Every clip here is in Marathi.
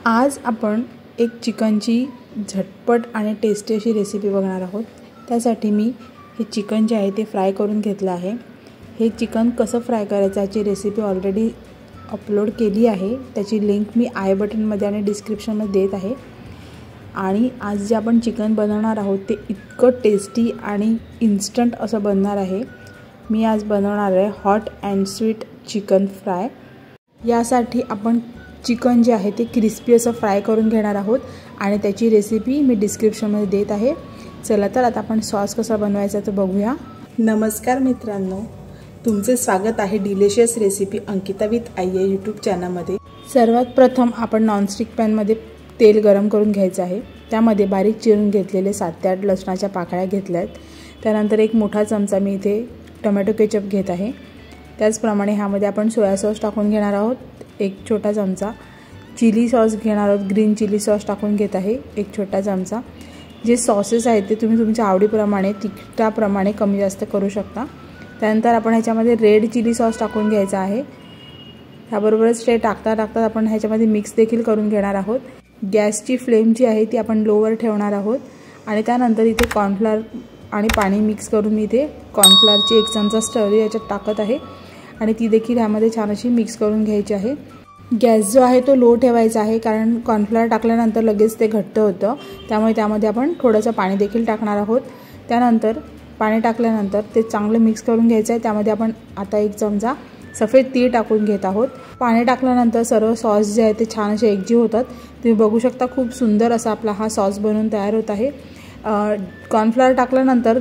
आज आपण एक चिकनची झटपट आणि टेस्टी अशी रेसिपी बघणार आहोत। त्यासाठी मी हे चिकन जे आहे ते फ्राय करून घेतलं आहे। हे चिकन कसं फ्राय करायचं याची रेसिपी ऑलरेडी अपलोड केली आहे, त्याची लिंक मी आय बटनमध्ये आणि डिस्क्रिप्शनमध्ये देत आहे। आणि आज जे आपण चिकन बनवणार आहोत ते इतकं टेस्टी आणि इन्स्टंट असं बनणार आहे। मी आज बनवणार आहे hot and sweet chicken fry. यासाठी आपण चिकन जे आहे ते क्रिस्पी असं फ्राय करून घेणार आहोत आणि त्याची रेसिपी मी डिस्क्रिप्शनमध्ये देत आहे। चला तर आता आपण सॉस कसा बनवायचा ते बघूया। नमस्कार मित्रांनो, तुमचे स्वागत आहे delicious recipe Ankita with I YouTube चॅनलमध्ये। सर्वात प्रथम आपण नॉनस्टिक पॅनमध्ये तेल गरम करून घ्यायचं आहे। त्यामध्ये बारीक चिरून घेतलेले 7 ते 8 लसणाच्या पाकळ्या घेतल्या आहेत। त्यानंतर एक मोठा चमचा मी इथे टोमॅटो केचप घेत आहे। त्याचप्रमाणे ह्यामध्ये आपण सोया सॉस टाकून घेणार आहोत। एक छोटा चमचा चिली सॉस घेणार आहोत, ग्रीन चिली सॉस टाकून घेत आहे एक छोटा चमचा। जे सॉसेस आहेत ते तुम्ही तुमच्या आवडीप्रमाणे तिखटाप्रमाणे कमी जास्त करू शकता। त्यानंतर आपण ह्याच्यामध्ये रेड चिली सॉस टाकून घ्यायचा आहे। त्याबरोबरच ते टाकता आपण ह्याच्यामध्ये मिक्स देखील करून घेणार आहोत। गॅसची फ्लेम जी आहे ती आपण लोवर ठेवणार आहोत आणि त्यानंतर इथे कॉर्नफ्लोअर आणि पाणी मिक्स करून मी इथे कॉर्नफ्लोअरची 1 चमचा स्लरी याच्यात टाकत आहे आणि ती देखील ह्यामध्ये छान अशी मिक्स करून घ्यायची आहे। गॅस जो आहे तो लो ठेवायचा आहे, कारण कॉर्नफ्लोअर टाकल्यानंतर लगेच ते घट्ट होतं, त्यामुळे त्यामध्ये आपण थोडंसं पाणी देखील टाकणार आहोत। त्यानंतर पाणी टाकल्यानंतर ते चांगलं मिक्स करून घ्यायचं आहे। त्यामध्ये आपण आता 1 चमचा सफेद तीळ टाकून घेत आहोत। पाणी टाकल्यानंतर सर्व सॉस जे आहे ते छान असे एकजीव होतात। तुम्ही बघू शकता खूप सुंदर असा आपला हा सॉस बनवून तयार होत आहे। कॉर्नफ्लोअर टाकल्यानंतर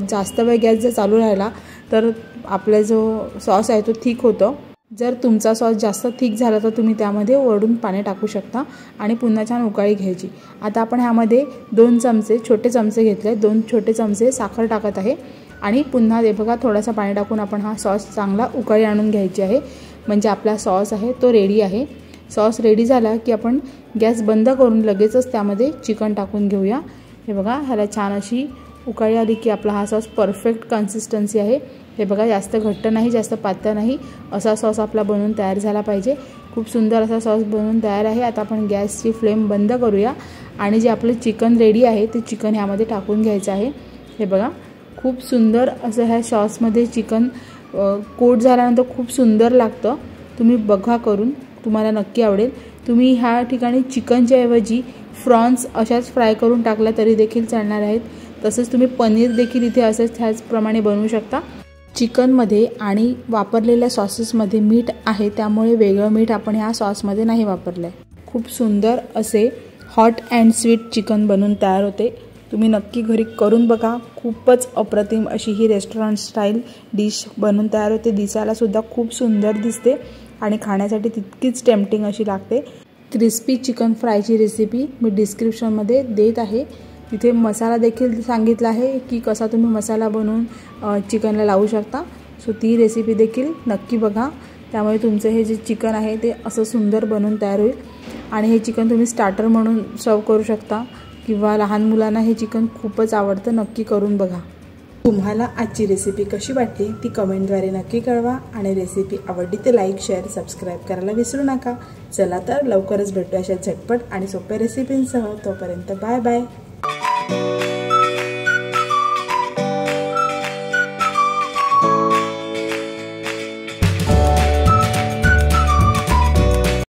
जास्त वेळ गॅस जर चालू राहिला तर आपला जो सॉस आहे तो थिक होतो। जर तुमचा सॉस जास्त थिक झाला तर तुम्ही त्यामध्ये वरून पाणी टाकू शकता आणि पुन्हा छान उकळी घ्यायची। आता आपण ह्यामध्ये 2 चमचे छोटे चमचे घेतले, 2 छोटे चमचे साखर टाकत आहे आणि पुन्हा हे बघा थोडासा पाणी टाकून आपण हा सॉस चांगला उकळी आणून घ्यायची आहे। म्हणजे आपला सॉस आहे तो रेडी आहे। सॉस रेडी झाला की आपण गॅस बंद करून लगेचच त्यामध्ये चिकन टाकून घेऊया। हे बघा ह्याला छान अशी उकळी आली की आपला हा सॉस परफेक्ट कन्सिस्टन्सी आहे। हे बघा जास्त घट्ट नाही जास्त पातळ नाही असा सॉस आपला बनवून तयार झाला पाहिजे। खूप सुंदर असा सॉस बनवून तयार आहे। आता आपण गॅसची फ्लेम बंद करूया आणि जे आपलं चिकन रेडी आहे ते चिकन ह्यामध्ये टाकून घ्यायचं आहे। हे बघा खूप सुंदर असं ह्या सॉसमध्ये चिकन कोट झाल्यानंतर खूप सुंदर लागतं। तुम्ही बघा करून, तुम्हाला नक्की आवडेल। तुम्ही ह्या ठिकाणी चिकनच्या ऐवजी फ्रॉन्स अशाच फ्राय करून टाकला तरी देखील चालणार आहेत। तसंच तुम्ही पनीर देखील इथे असंच ह्याचप्रमाणे बनवू शकता। चिकनमध्ये आणि वापरलेल्या सॉसेसमध्ये मीठ आहे, त्यामुळे वेगळं मीठ आपण ह्या सॉसमध्ये नाही वापरलं आहे। खूप सुंदर असे हॉट अँड स्वीट चिकन बनवून तयार होते। तुम्ही नक्की घरी करून बघा। खूपच अप्रतिम अशी ही रेस्टॉरंट स्टाईल डिश बनवून तयार होते। दिसायलासुद्धा खूप सुंदर दिसते आणि खाण्यासाठी तितकीच टेम्पटिंग अशी लागते। क्रिस्पी चिकन फ्रायची रेसिपी मी डिस्क्रिप्शनमध्ये देत आहे। तिथे मसाला देखील सांगितला आहे की कसा तुम्ही मसाला बनवून चिकनला लावू शकता। सो ती रेसिपी देखील नक्की बघा, त्यामुळे तुमचं हे जे चिकन आहे ते असं सुंदर बनवून तयार होईल। आणि हे चिकन तुम्ही स्टार्टर म्हणून सर्व करू शकता किंवा लहान मुलांना हे चिकन खूपच आवडतं। नक्की करून बघा। तुम्हाला आजची रेसिपी कशी वाटली ती कमेंटद्वारे नक्की कळवा आणि रेसिपी आवडली तर लाईक शेअर सबस्क्राईब करायला विसरू नका। चला तर लवकरच भेटू अशा झटपट आणि सोप्या रेसिपींसह। तोपर्यंत बाय बाय।